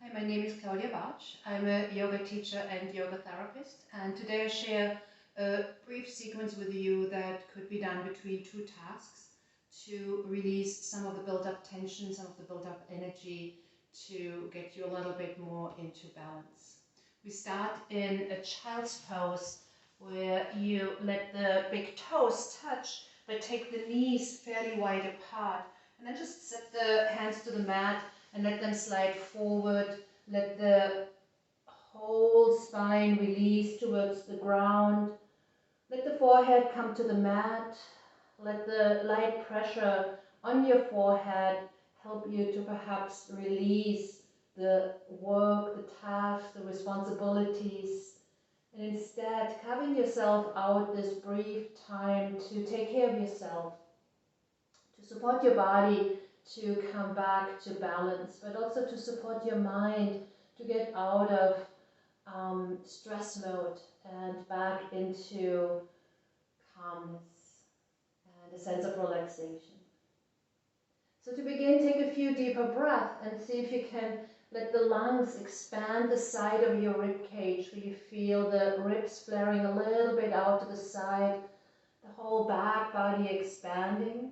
Hi, my name is Claudia. I'm a yoga teacher and yoga therapist, and today I share a brief sequence with you that could be done between two tasks to release some of the built-up tension, some of the built-up energy, to get you a little bit more into balance. We start in a child's pose where you let the big toes touch, but take the knees fairly wide apart, and then just set the hands to the mat and let them slide forward. Let the whole spine release towards the ground. Let the forehead come to the mat. Let the light pressure on your forehead help you to perhaps release the work, the tasks, the responsibilities. And instead, carving yourself out this brief time to take care of yourself, to support your body to come back to balance, but also to support your mind to get out of stress mode and back into calmness and a sense of relaxation. So to begin, take a few deeper breaths and see if you can let the lungs expand the side of your rib cage, where you feel the ribs flaring a little bit out to the side, the whole back body expanding.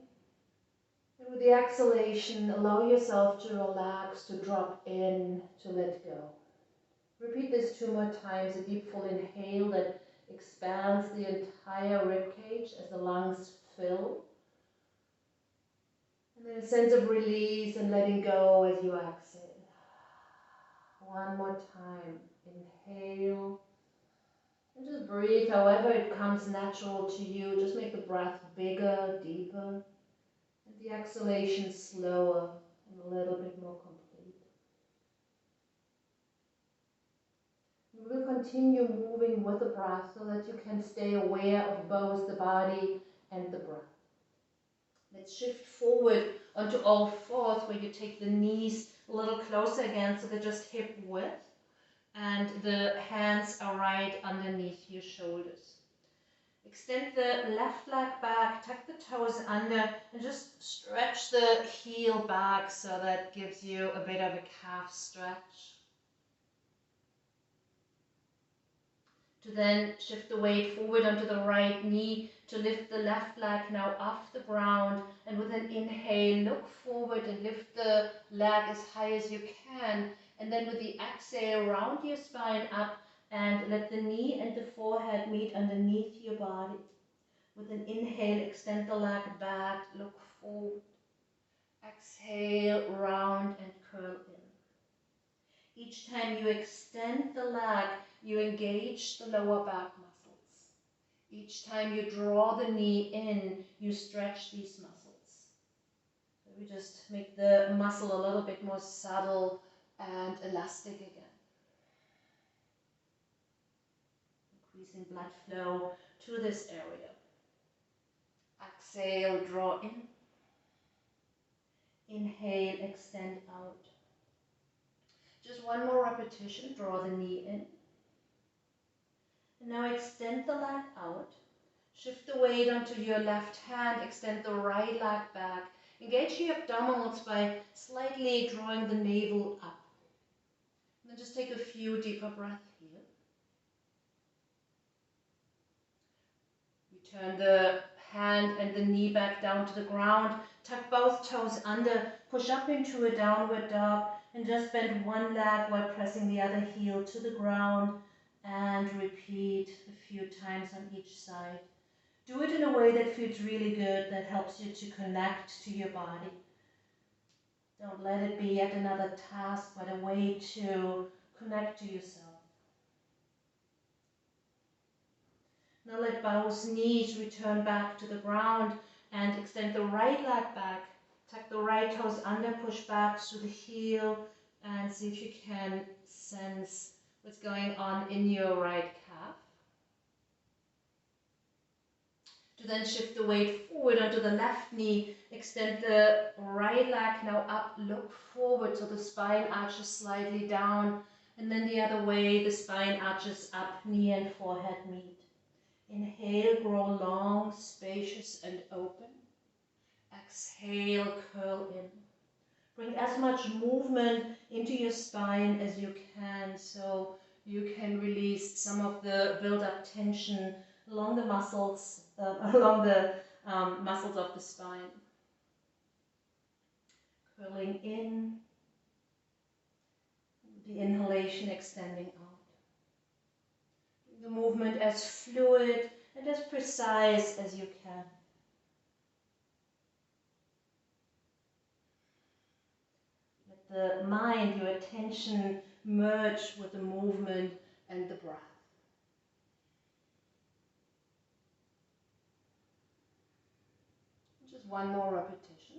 And with the exhalation, allow yourself to relax, to drop in, to let go. Repeat this 2 more times, a deep full inhale that expands the entire rib cage as the lungs fill. And then a sense of release and letting go as you exhale. 1 more time, inhale. And just breathe however it comes natural to you. Just make the breath bigger, deeper. And the exhalation slower and a little bit more complete. We will continue moving with the breath so that you can stay aware of both the body and the breath. Let's shift forward onto all fours, where you take the knees a little closer again so they're just hip width, and the hands are right underneath your shoulders. Extend the left leg back, tuck the toes under, and just stretch the heel back so that gives you a bit of a calf stretch. To then shift the weight forward onto the right knee to lift the left leg now off the ground, and with an inhale, look forward and lift the leg as high as you can, and then with the exhale, round your spine up and let the knee and the forehead meet underneath your body. With an inhale, extend the leg back, look forward. Exhale, round and curl in. Each time you extend the leg, you engage the lower back muscles. Each time you draw the knee in, you stretch these muscles. So we just make the muscle a little bit more subtle and elastic again. Increasing blood flow to this area. Exhale, draw in. Inhale, extend out. Just 1 more repetition, draw the knee in. And now extend the leg out. Shift the weight onto your left hand, extend the right leg back. Engage your abdominals by slightly drawing the navel up. And then just take a few deeper breaths here. Return the hand and the knee back down to the ground. Tuck both toes under, push up into a downward dog, and just bend one leg while pressing the other heel to the ground, and repeat a few times on each side. Do it in a way that feels really good, that helps you to connect to your body. Don't let it be yet another task, but a way to connect to yourself. Now let both knees return back to the ground and extend the right leg back. Tuck the right toes under, push back to the heel, and see if you can sense what's going on in your right calf. To then shift the weight forward onto the left knee, extend the right leg now up, look forward so the spine arches slightly down, and then the other way, the spine arches up, knee and forehead meet. Inhale, grow long, spacious and open. Exhale, curl in. Bring as much movement into your spine as you can, so you can release some of the build-up tension along the muscles, muscles of the spine. Curling in, the inhalation extending out. The movement as fluid and as precise as you can. Let the mind, your attention, merge with the movement and the breath. Just one more repetition.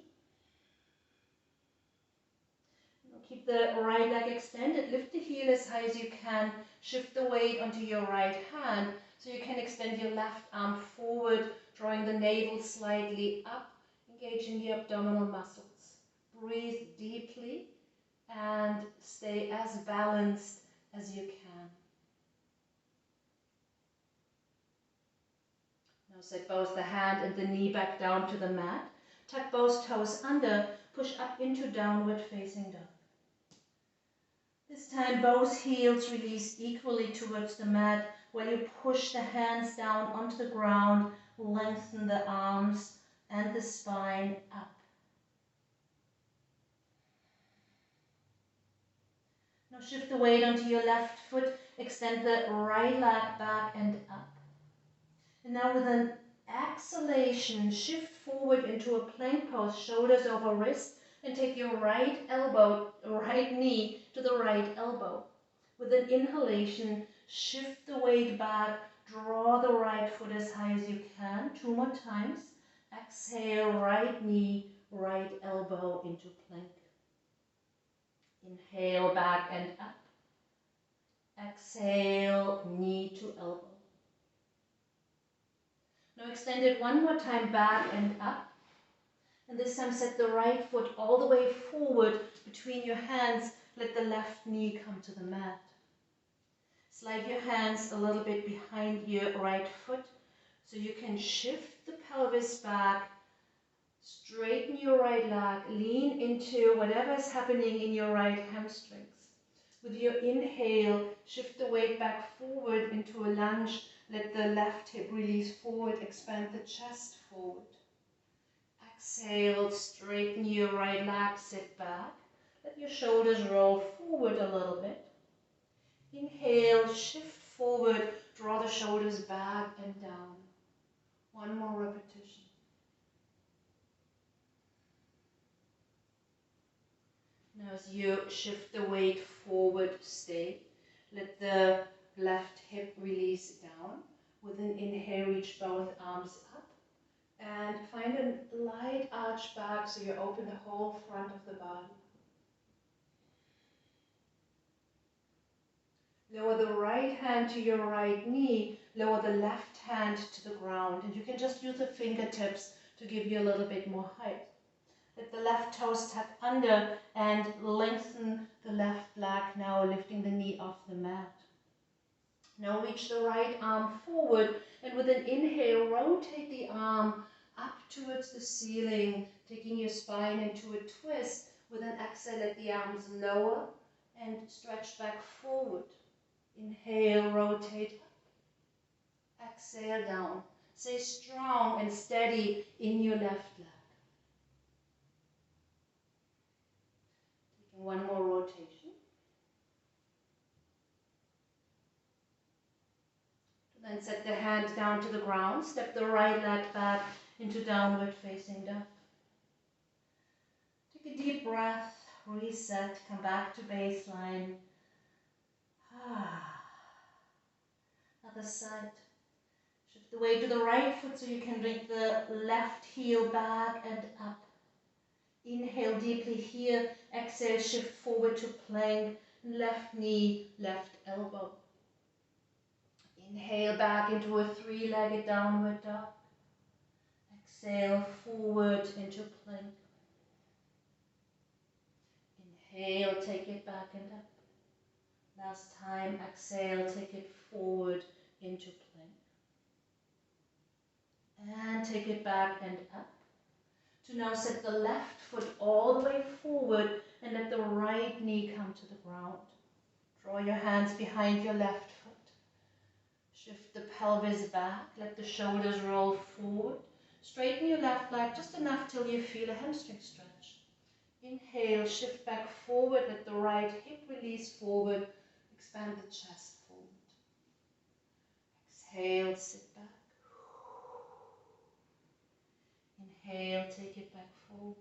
Keep the right leg extended. Lift the heel as high as you can. Shift the weight onto your right hand so you can extend your left arm forward, drawing the navel slightly up, engaging the abdominal muscles. Breathe deeply and stay as balanced as you can. Now set both the hand and the knee back down to the mat. Tuck both toes under, push up into downward facing dog. This time both heels release equally towards the mat while you push the hands down onto the ground, lengthen the arms and the spine up. Now shift the weight onto your left foot, extend the right leg back and up. And now with an exhalation, shift forward into a plank pose, shoulders over wrist, and take your right knee to the right elbow. With an inhalation, shift the weight back, draw the right foot as high as you can. 2 more times. Exhale, right knee, right elbow into plank. Inhale, back and up. Exhale, knee to elbow. Now extend it 1 more time, back and up. And this time set the right foot all the way forward between your hands. Let the left knee come to the mat. Slide your hands a little bit behind your right foot so you can shift the pelvis back. Straighten your right leg. Lean into whatever is happening in your right hamstrings. With your inhale, shift the weight back forward into a lunge. Let the left hip release forward. Expand the chest forward. Exhale, straighten your right leg, sit back. Let your shoulders roll forward a little bit. Inhale, shift forward, draw the shoulders back and down. 1 more repetition. Now as you shift the weight forward, stay. Let the left hip release down. With an inhale, reach both arms up. And find a light arch back so you open the whole front of the body. Lower the right hand to your right knee. Lower the left hand to the ground. And you can just use the fingertips to give you a little bit more height. Let the left toes tuck under and lengthen the left leg now, lifting the knee off the mat. Now reach the right arm forward and with an inhale, rotate the arm up towards the ceiling, taking your spine into a twist. With an exhale, let the arms lower and stretch back forward. Inhale, rotate up. Exhale, down. Stay strong and steady in your left leg. Taking 1 more rotation. Then set the hand down to the ground. Step the right leg back into downward facing dog. Take a deep breath, reset, come back to baseline. Other side. Shift the weight to the right foot so you can bring the left heel back and up. Inhale deeply here. Exhale, shift forward to plank. Left knee, left elbow. Inhale back into a 3-legged downward dog. Exhale forward into plank. Inhale, take it back and up. Last time, exhale, take it forward into plank. And take it back and up. To now set the left foot all the way forward and let the right knee come to the ground. Draw your hands behind your left foot. Shift the pelvis back, let the shoulders roll forward. Straighten your left leg just enough till you feel a hamstring stretch. Inhale, shift back forward, let the right hip release forward, expand the chest forward. Exhale, sit back. Inhale, take it back forward.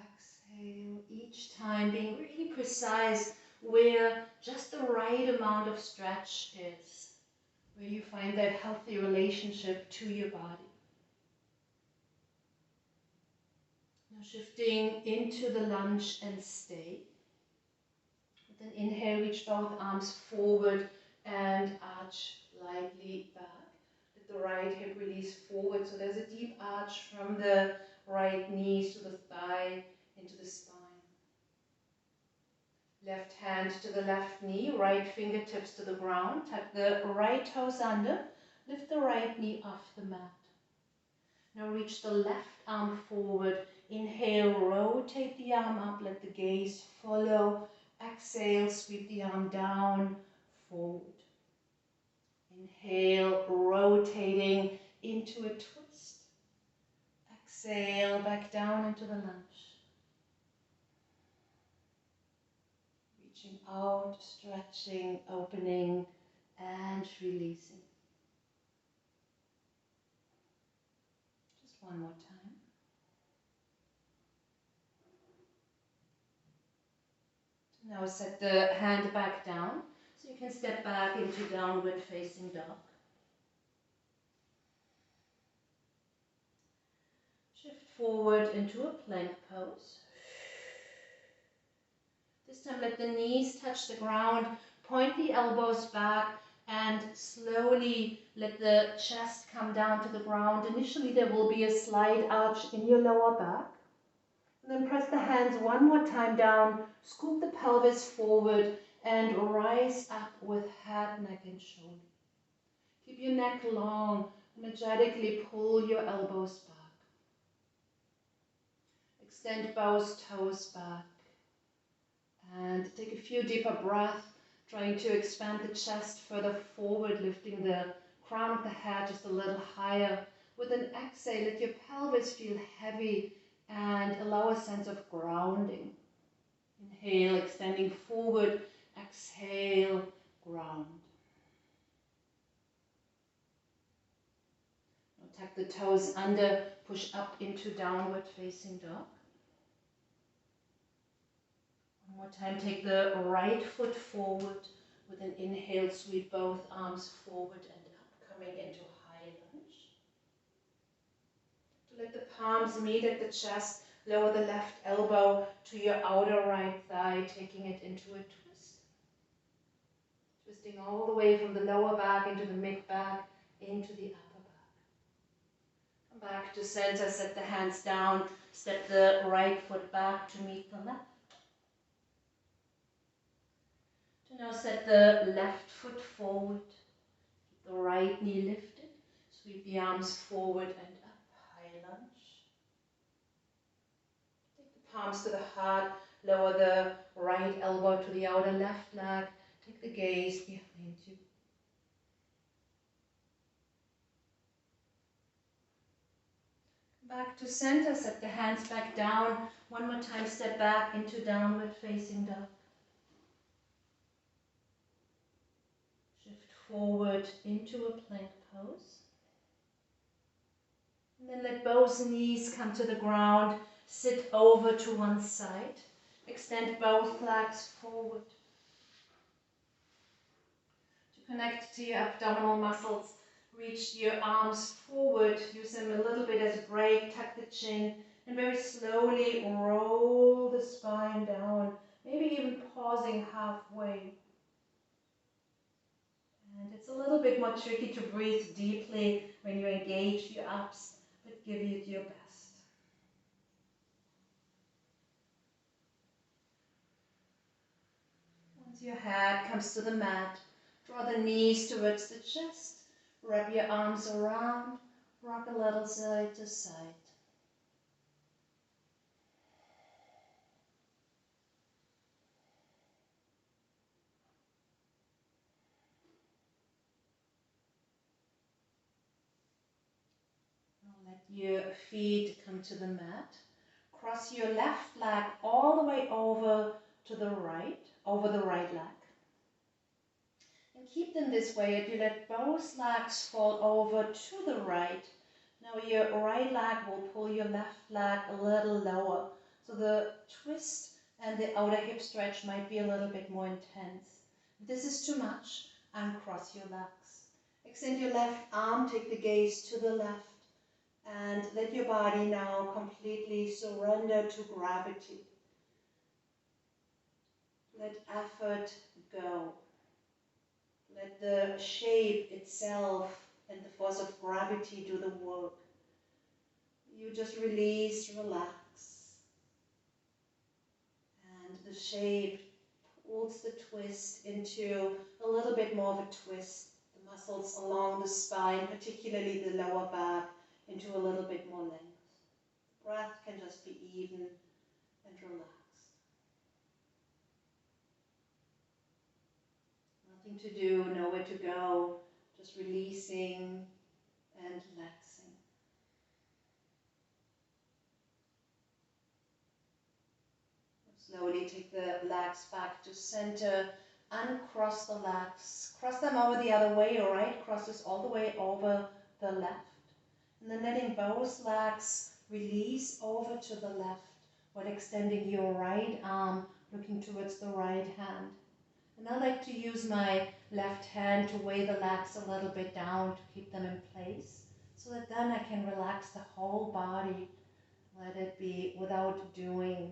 Exhale, each time being really precise where just the right amount of stretch is, where you find that healthy relationship to your body. Now shifting into the lunge and stay. With an inhale, reach both arms forward and arch lightly back. Let the right hip release forward, so there's a deep arch from the right knee to the thigh into the spine. Left hand to the left knee, right fingertips to the ground. Tuck the right toes under. Lift the right knee off the mat. Now reach the left arm forward. Inhale, rotate the arm up, let the gaze follow. Exhale, sweep the arm down, forward. Inhale, rotating into a twist. Exhale, back down into the lunge. Reaching out, stretching, opening, and releasing. Just one more time. Now set the hand back down, so you can step back into downward facing dog. Shift forward into a plank pose. This time let the knees touch the ground, point the elbows back, and slowly let the chest come down to the ground. Initially there will be a slight arch in your lower back. And then press the hands one more time down, scoop the pelvis forward, and rise up with head, neck, and shoulder. Keep your neck long, energetically pull your elbows back. Extend both toes back. And take a few deeper breaths, trying to expand the chest further forward, lifting the crown of the head just a little higher. With an exhale, let your pelvis feel heavy and allow a sense of grounding. Inhale, extending forward. Exhale, ground. Now tuck the toes under, push up into downward facing dog. One more time, take the right foot forward. With an inhale, sweep both arms forward and up, coming into high lunge. To let the palms meet at the chest, lower the left elbow to your outer right thigh, taking it into a twist. Twisting all the way from the lower back into the mid back, into the upper back. Come back to center, set the hands down, step the right foot back to meet the left. Now set the left foot forward, keep the right knee lifted, sweep the arms forward and up, high lunge. Take the palms to the heart, lower the right elbow to the outer left leg, take the gaze behind you. Back to center, set the hands back down, one more time step back into downward facing dog. Forward into a plank pose. And then let both knees come to the ground. Sit over to one side. Extend both legs forward. To connect to your abdominal muscles, reach your arms forward. Use them a little bit as a break. Tuck the chin. And very slowly roll the spine down. Maybe even pausing halfway. And it's a little bit more tricky to breathe deeply when you engage your abs, but give it your best. Once your head comes to the mat, draw the knees towards the chest, wrap your arms around, Rock a little side to side. Now let your feet come to the mat. Cross your left leg all the way over to the right, over the right leg. And keep them this way as you let both legs fall over to the right. Now your right leg will pull your left leg a little lower. So the twist and the outer hip stretch might be a little bit more intense. If this is too much, uncross your legs. Extend your left arm, take the gaze to the left, and let your body now completely surrender to gravity. Let effort go. Let the shape itself and the force of gravity do the work. You just release, relax. And the shape pulls the twist into a little bit more of a twist. The muscles along the spine, particularly the lower back, into a little bit more length. The breath can just be even and relaxed. Nothing to do, nowhere to go, just releasing and relaxing. Slowly take the legs back to center, uncross the legs, cross them over the other way, all right? Crosses all the way over the left. And then letting both legs release over to the left while extending your right arm, looking towards the right hand. And I like to use my left hand to weigh the legs a little bit down to keep them in place, so that then I can relax the whole body, let it be without doing,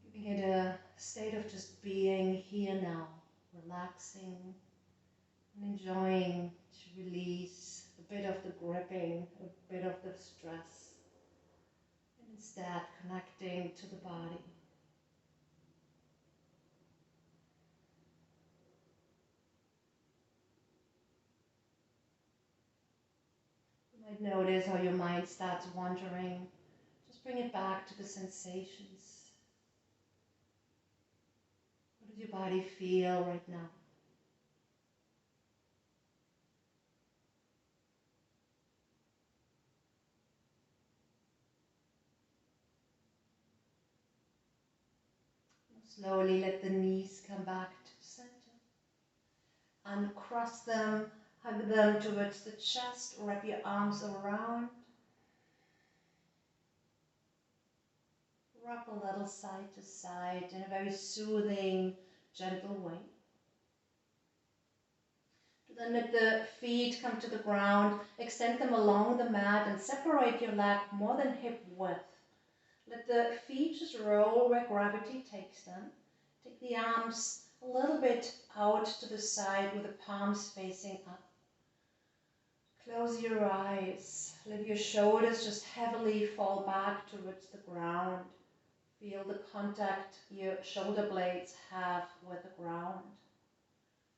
giving it a state of just being here now, relaxing and enjoying to release a bit of the gripping, a bit of the stress, and instead connecting to the body. Notice how your mind starts wandering. Just bring it back to the sensations. What does your body feel right now? Slowly let the knees come back to center. Uncross them, hug them towards the chest, wrap your arms around. Rock a little side to side in a very soothing, gentle way. Then let the feet come to the ground, extend them along the mat and separate your leg more than hip width. Let the feet just roll where gravity takes them. Take the arms a little bit out to the side with the palms facing up. Close your eyes. Let your shoulders just heavily fall back towards the ground. Feel the contact your shoulder blades have with the ground.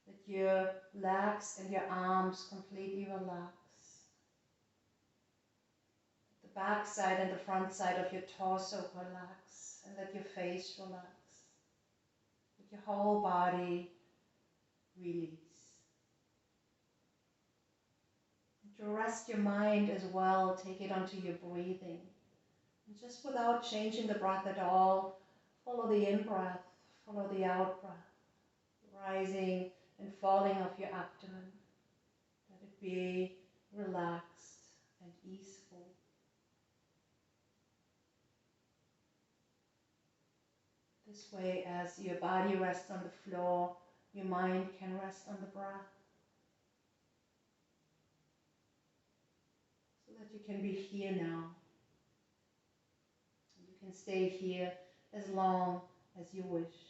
Let your legs and your arms completely relax. The back side and the front side of your torso relax, and let your face relax. Let your whole body release. And to rest your mind as well, take it onto your breathing. And just without changing the breath at all, follow the in-breath, follow the out-breath, rising and falling off your abdomen. Let it be relaxed and easeful. This way, as your body rests on the floor, your mind can rest on the breath. So that you can be here now. You can stay here as long as you wish.